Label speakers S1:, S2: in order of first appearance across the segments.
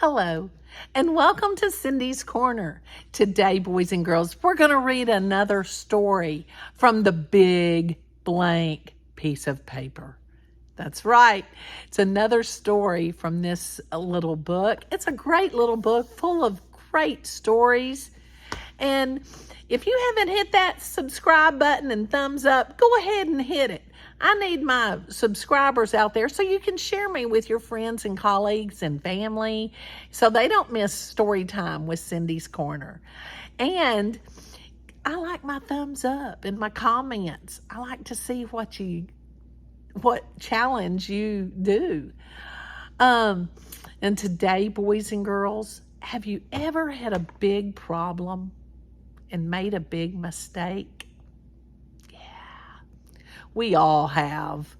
S1: Hello, and welcome to Cindy's Corner. Today, boys and girls, we're going to read another story from the big blank piece of paper. That's right. It's another story from this little book. It's a great little book full of great stories. And if you haven't hit that subscribe button and thumbs up, go ahead and hit it. I need my subscribers out there so you can share me with your friends and colleagues and family so they don't miss story time with Cindy's Corner. And I like my thumbs up and my comments. I like to see what challenge you do. And today, boys and girls, have you ever had a big problem and made a big mistake? We all have.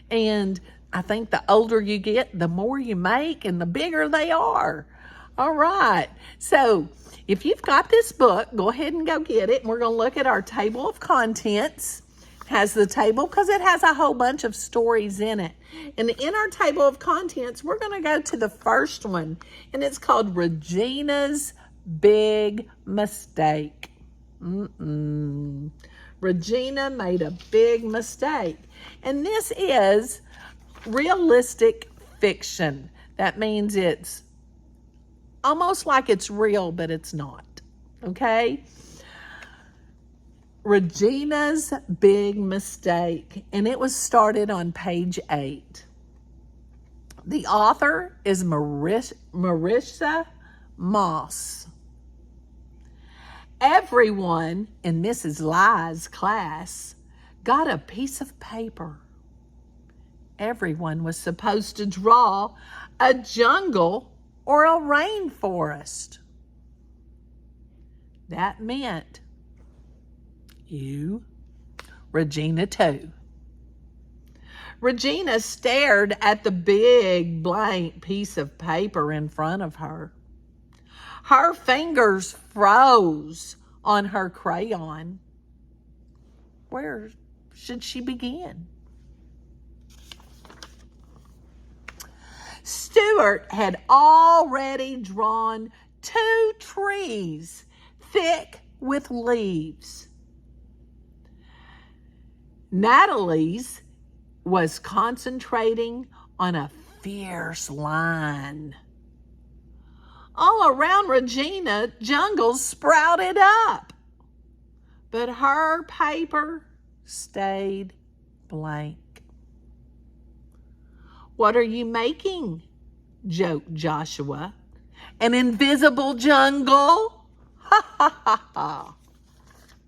S1: And I think the older you get, the more you make and the bigger they are. All right. So if you've got this book, go ahead and go get it. And we're going to look at our table of contents. It has the table because it has a whole bunch of stories in it. And in our table of contents, we're going to go to the first one. And it's called Regina's Big Mistake. Regina made a big mistake. And this is realistic fiction. That means it's almost like it's real, but it's not. Okay? Regina's Big Mistake. And it was started on page 8. The author is Marissa Moss. Everyone in Mrs. Lie's class got a piece of paper. Everyone was supposed to draw a jungle or a rainforest. That meant you, Regina too. Regina stared at the big blank piece of paper in front of her. Her fingers froze on her crayon. Where should she begin? Stuart had already drawn 2 trees thick with leaves. Natalie's was concentrating on a fierce line. All around Regina, jungles sprouted up, but her paper stayed blank. "What are you making?" joked Joshua. "An invisible jungle?" Ha ha ha ha.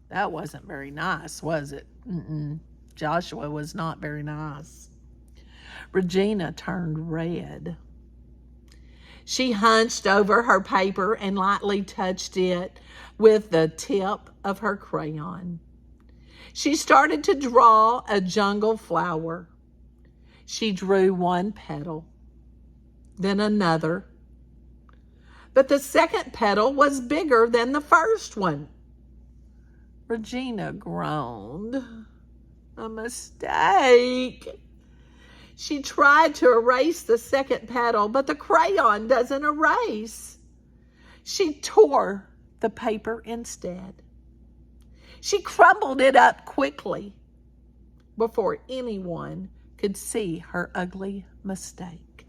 S1: That wasn't very nice, was it? Joshua was not very nice. Regina turned red. She hunched over her paper and lightly touched it with the tip of her crayon. She started to draw a jungle flower. She drew 1 petal, then another. But the second petal was bigger than the first one. Regina groaned. "A mistake." She tried to erase the second petal, but the crayon doesn't erase. She tore the paper instead. She crumbled it up quickly before anyone could see her ugly mistake.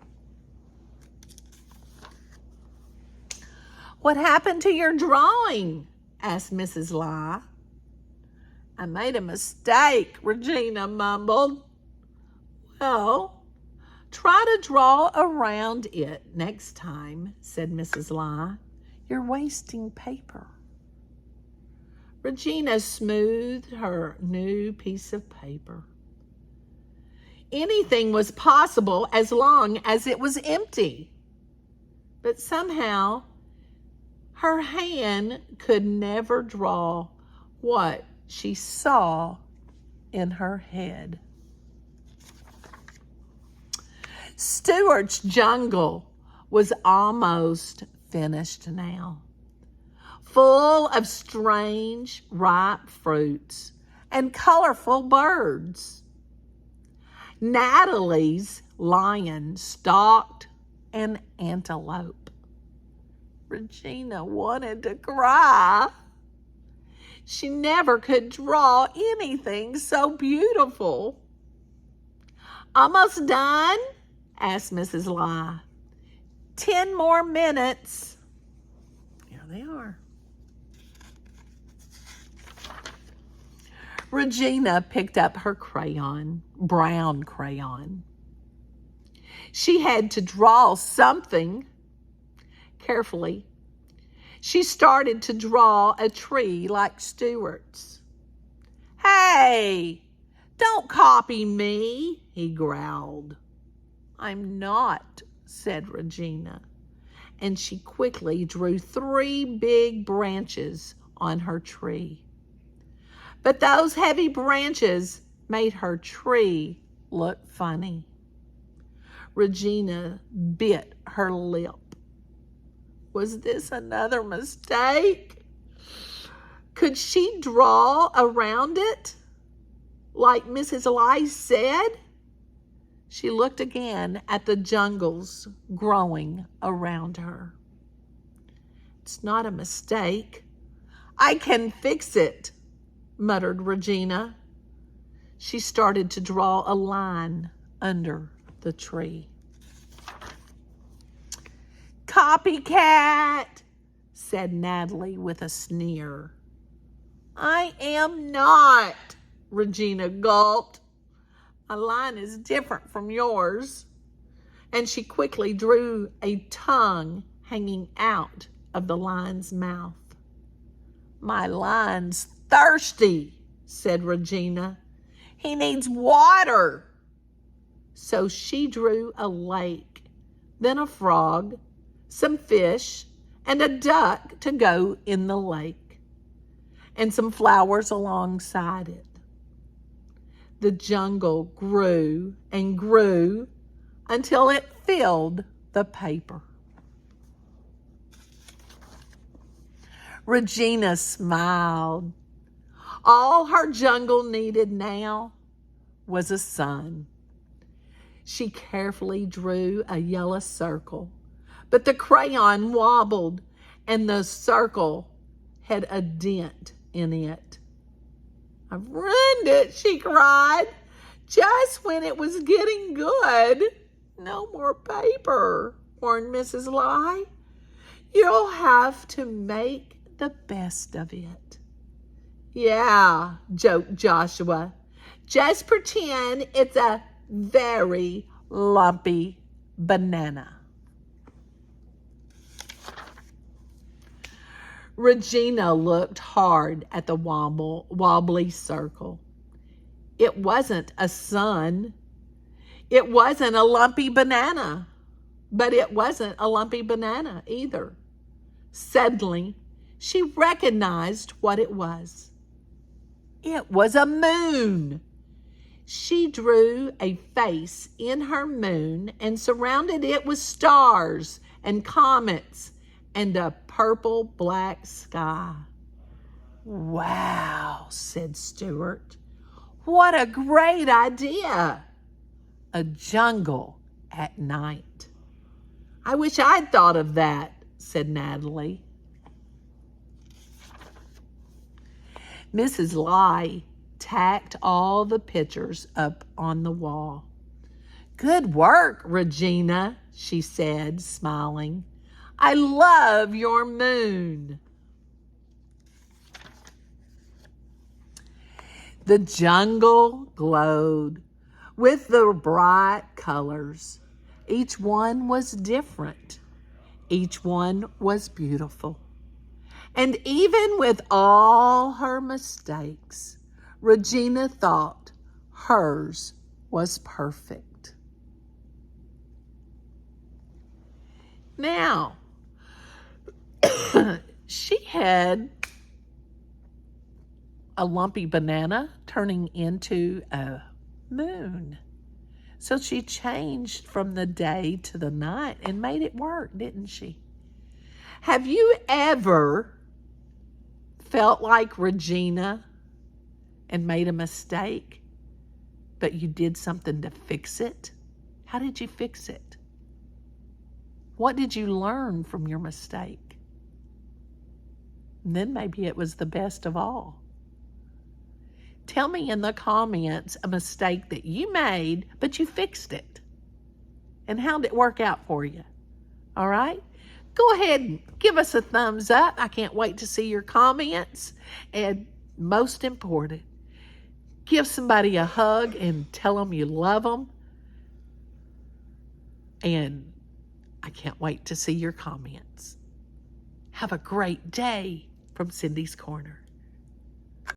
S1: "What happened to your drawing?" asked Mrs. Lie. "I made a mistake," Regina mumbled. "Well, try to draw around it next time," said Mrs. Lie. "You're wasting paper." Regina smoothed her new piece of paper. Anything was possible as long as it was empty. But somehow, her hand could never draw what she saw in her head. Stuart's jungle was almost finished now, full of strange, ripe fruits and colorful birds. Natalie's lion stalked an antelope. Regina wanted to cry. She never could draw anything so beautiful. "Almost done?" asked Mrs. Lai. 10 more minutes." Here they are. Regina picked up her crayon, brown crayon. She had to draw something. Carefully, she started to draw a tree like Stuart's. "Hey, don't copy me," he growled. "I'm not," said Regina, and she quickly drew 3 big branches on her tree. But those heavy branches made her tree look funny. Regina bit her lip. Was this another mistake? Could she draw around it, like Mrs. Lai said? She looked again at the jungles growing around her. "It's not a mistake. I can fix it," muttered Regina. She started to draw a line under the tree. "Copycat," said Natalie with a sneer. "I am not," Regina gulped. "My line is different from yours." And she quickly drew a tongue hanging out of the line's mouth. "My line's thirsty," said Regina. "He needs water." So she drew a lake, then a frog, some fish, and a duck to go in the lake, and some flowers alongside it. The jungle grew and grew until it filled the paper. Regina smiled. All her jungle needed now was a sun. She carefully drew a yellow circle, but the crayon wobbled and the circle had a dent in it. "I've ruined it," she cried, just when it was getting good. "No more paper," warned Mrs. Lai. "You'll have to make the best of it." "Yeah," joked Joshua. "Just pretend it's a very lumpy banana." Regina looked hard at the wobbly circle. It wasn't a sun. It wasn't a lumpy banana. But it wasn't a lumpy banana either. Suddenly, she recognized what it was. It was a moon. She drew a face in her moon and surrounded it with stars and comets and a purple-black sky. "Wow," said Stuart. "What a great idea! A jungle at night." "I wish I'd thought of that," said Natalie. Mrs. Lai tacked all the pictures up on the wall. "Good work, Regina," she said, smiling. "I love your moon." The jungle glowed with the bright colors. Each one was different. Each one was beautiful. And even with all her mistakes, Regina thought hers was perfect. Now, she had a lumpy banana turning into a moon. So she changed from the day to the night and made it work, didn't she? Have you ever felt like Regina and made a mistake, but you did something to fix it? How did you fix it? What did you learn from your mistake? And then maybe it was the best of all. Tell me in the comments a mistake that you made, but you fixed it. And how did it work out for you? All right? Go ahead and give us a thumbs up. I can't wait to see your comments. And most important, give somebody a hug and tell them you love them. And I can't wait to see your comments. Have a great day from Cindy's Corner.